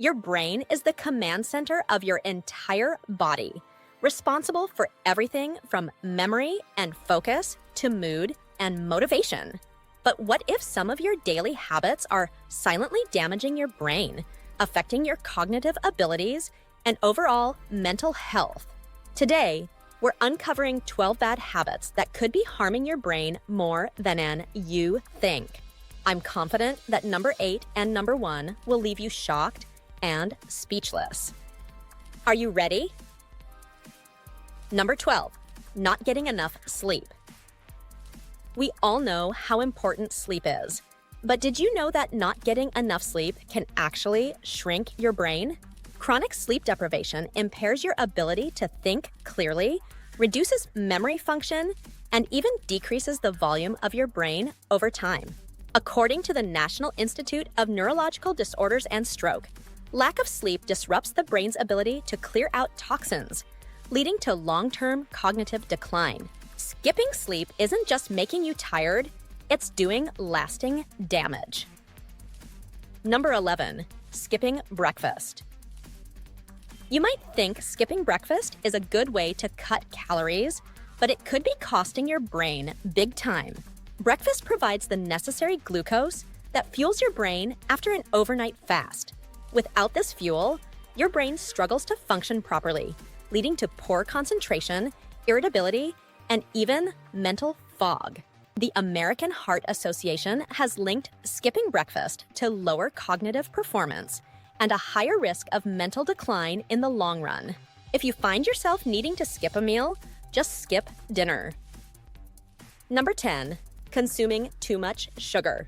Your brain is the command center of your entire body, responsible for everything from memory and focus to mood and motivation. But what if some of your daily habits are silently damaging your brain, affecting your cognitive abilities and overall mental health? Today, we're uncovering 12 bad habits that could be harming your brain more than you think. I'm confident that number 8 and number 1 will leave you shocked and speechless. Are you ready? Number 12, not getting enough sleep. We all know how important sleep is, but did you know that not getting enough sleep can actually shrink your brain? Chronic sleep deprivation impairs your ability to think clearly, reduces memory function, and even decreases the volume of your brain over time. According to the National Institute of Neurological Disorders and Stroke, lack of sleep disrupts the brain's ability to clear out toxins, leading to long-term cognitive decline. Skipping sleep isn't just making you tired, it's doing lasting damage. Number 11, skipping breakfast. You might think skipping breakfast is a good way to cut calories, but it could be costing your brain big time. Breakfast provides the necessary glucose that fuels your brain after an overnight fast. Without this fuel, your brain struggles to function properly, leading to poor concentration, irritability, and even mental fog. The American Heart Association has linked skipping breakfast to lower cognitive performance and a higher risk of mental decline in the long run. If you find yourself needing to skip a meal, just skip dinner. Number 10, consuming too much sugar.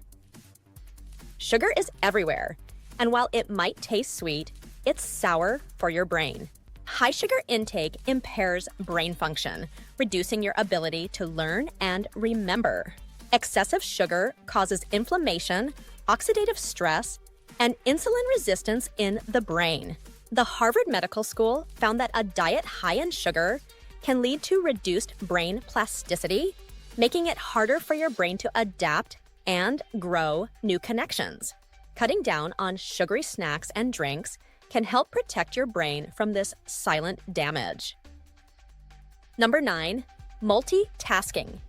Sugar is everywhere, and while it might taste sweet, it's sour for your brain. High sugar intake impairs brain function, reducing your ability to learn and remember. Excessive sugar causes inflammation, oxidative stress, and insulin resistance in the brain. The Harvard Medical School found that a diet high in sugar can lead to reduced brain plasticity, making it harder for your brain to adapt and grow new connections. Cutting down on sugary snacks and drinks can help protect your brain from this silent damage. Number 9, multitasking.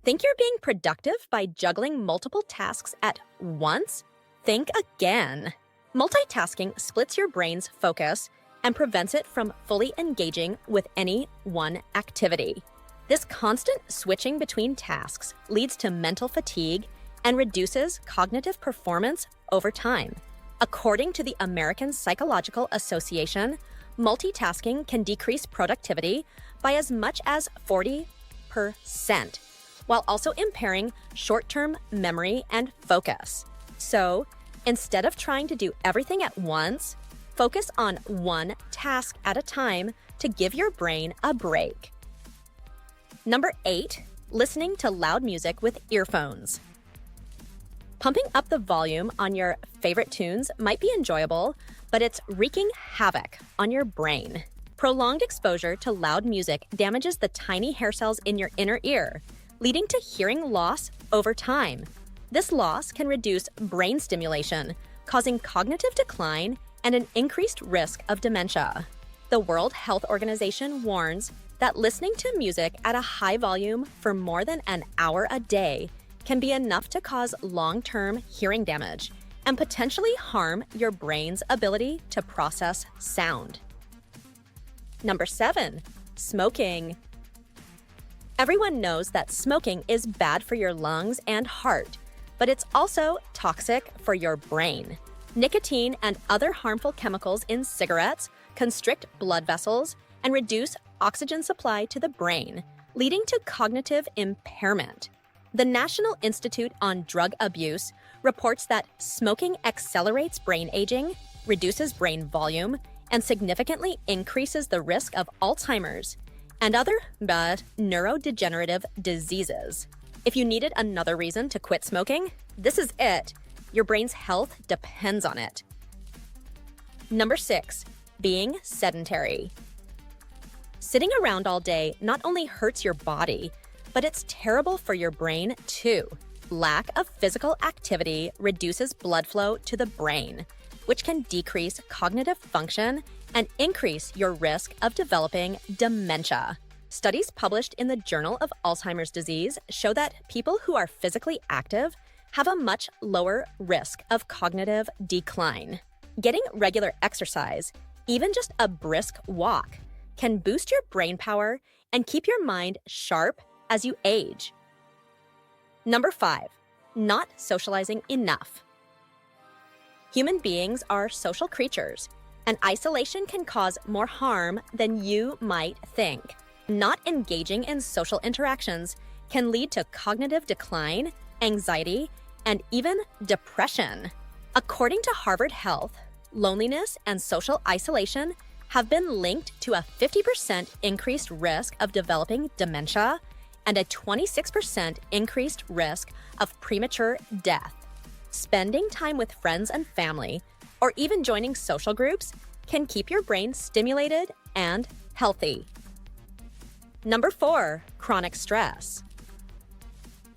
Think you're being productive by juggling multiple tasks at once? Think again. Multitasking splits your brain's focus and prevents it from fully engaging with any one activity. This constant switching between tasks leads to mental fatigue and reduces cognitive performance over time. According to the American Psychological Association, multitasking can decrease productivity by as much as 40%, while also impairing short-term memory and focus. So, instead of trying to do everything at once, focus on one task at a time to give your brain a break. Number 8, listening to loud music with earphones. Pumping up the volume on your favorite tunes might be enjoyable, but it's wreaking havoc on your brain. Prolonged exposure to loud music damages the tiny hair cells in your inner ear, leading to hearing loss over time. This loss can reduce brain stimulation, causing cognitive decline and an increased risk of dementia. The World Health Organization warns that listening to music at a high volume for more than an hour a day can be enough to cause long-term hearing damage and potentially harm your brain's ability to process sound. Number 7, smoking. Everyone knows that smoking is bad for your lungs and heart, but it's also toxic for your brain. Nicotine and other harmful chemicals in cigarettes constrict blood vessels and reduce oxygen supply to the brain, leading to cognitive impairment. The National Institute on Drug Abuse reports that smoking accelerates brain aging, reduces brain volume, and significantly increases the risk of Alzheimer's and other neurodegenerative diseases. If you needed another reason to quit smoking, this is it. Your brain's health depends on it. Number 6, being sedentary. Sitting around all day not only hurts your body, but it's terrible for your brain too. Lack of physical activity reduces blood flow to the brain, which can decrease cognitive function and increase your risk of developing dementia. Studies published in the Journal of Alzheimer's Disease show that people who are physically active have a much lower risk of cognitive decline. Getting regular exercise, even just a brisk walk, can boost your brain power and keep your mind sharp as you age. Number 5, not socializing enough. Human beings are social creatures, and isolation can cause more harm than you might think. Not engaging in social interactions can lead to cognitive decline, anxiety, and even depression. According to Harvard Health, loneliness and social isolation have been linked to a 50% increased risk of developing dementia and a 26% increased risk of premature death. Spending time with friends and family, or even joining social groups, can keep your brain stimulated and healthy. Number 4, chronic stress.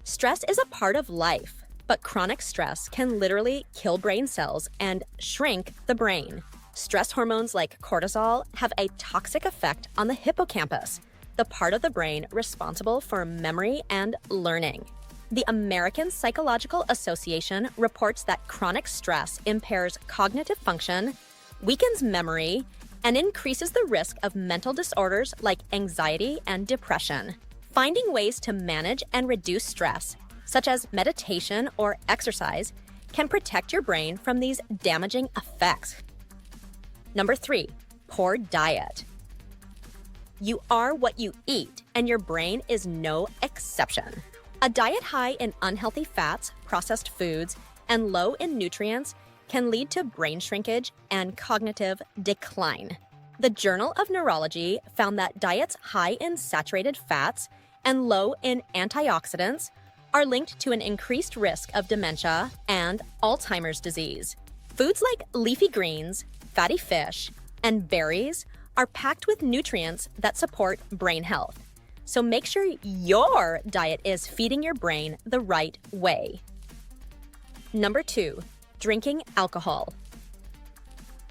Stress is a part of life, but chronic stress can literally kill brain cells and shrink the brain. Stress hormones like cortisol have a toxic effect on the hippocampus, the part of the brain responsible for memory and learning. The American Psychological Association reports that chronic stress impairs cognitive function, weakens memory, and increases the risk of mental disorders like anxiety and depression. Finding ways to manage and reduce stress, such as meditation or exercise, can protect your brain from these damaging effects. Number 3, poor diet. You are what you eat, and your brain is no exception. A diet high in unhealthy fats, processed foods, and low in nutrients can lead to brain shrinkage and cognitive decline. The Journal of Neurology found that diets high in saturated fats and low in antioxidants are linked to an increased risk of dementia and Alzheimer's disease. Foods like leafy greens, fatty fish, and berries are packed with nutrients that support brain health. So make sure your diet is feeding your brain the right way. Number 2, drinking alcohol.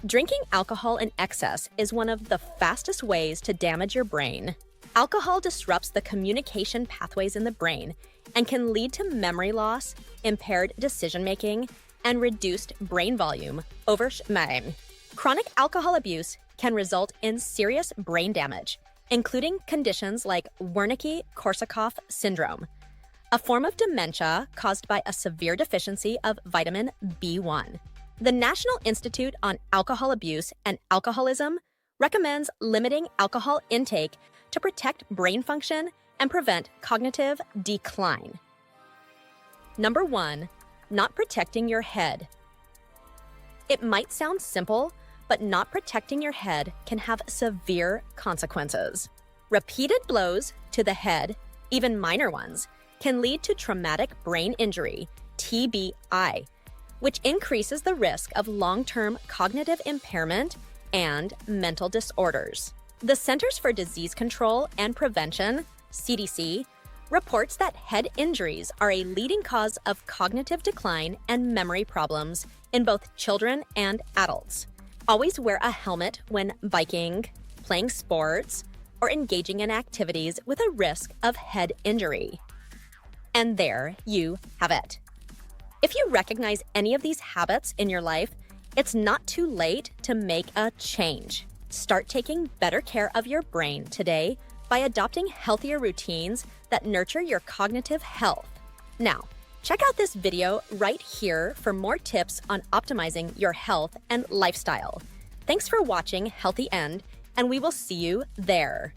Drinking alcohol in excess is one of the fastest ways to damage your brain. Alcohol disrupts the communication pathways in the brain and can lead to memory loss, impaired decision-making, and reduced brain volume over time. Chronic alcohol abuse can result in serious brain damage, including conditions like Wernicke-Korsakoff syndrome, a form of dementia caused by a severe deficiency of vitamin B1. The National Institute on Alcohol Abuse and Alcoholism recommends limiting alcohol intake to protect brain function and prevent cognitive decline. Number 1, not protecting your head. It might sound simple, but not protecting your head can have severe consequences. Repeated blows to the head, even minor ones, can lead to traumatic brain injury, TBI, which increases the risk of long-term cognitive impairment and mental disorders. The Centers for Disease Control and Prevention, CDC, reports that head injuries are a leading cause of cognitive decline and memory problems in both children and adults. Always wear a helmet when biking, playing sports, or engaging in activities with a risk of head injury. And there you have it. If you recognize any of these habits in your life, it's not too late to make a change. Start taking better care of your brain today by adopting healthier routines that nurture your cognitive health. Now, check out this video right here for more tips on optimizing your health and lifestyle. Thanks for watching Healthy End, and we will see you there.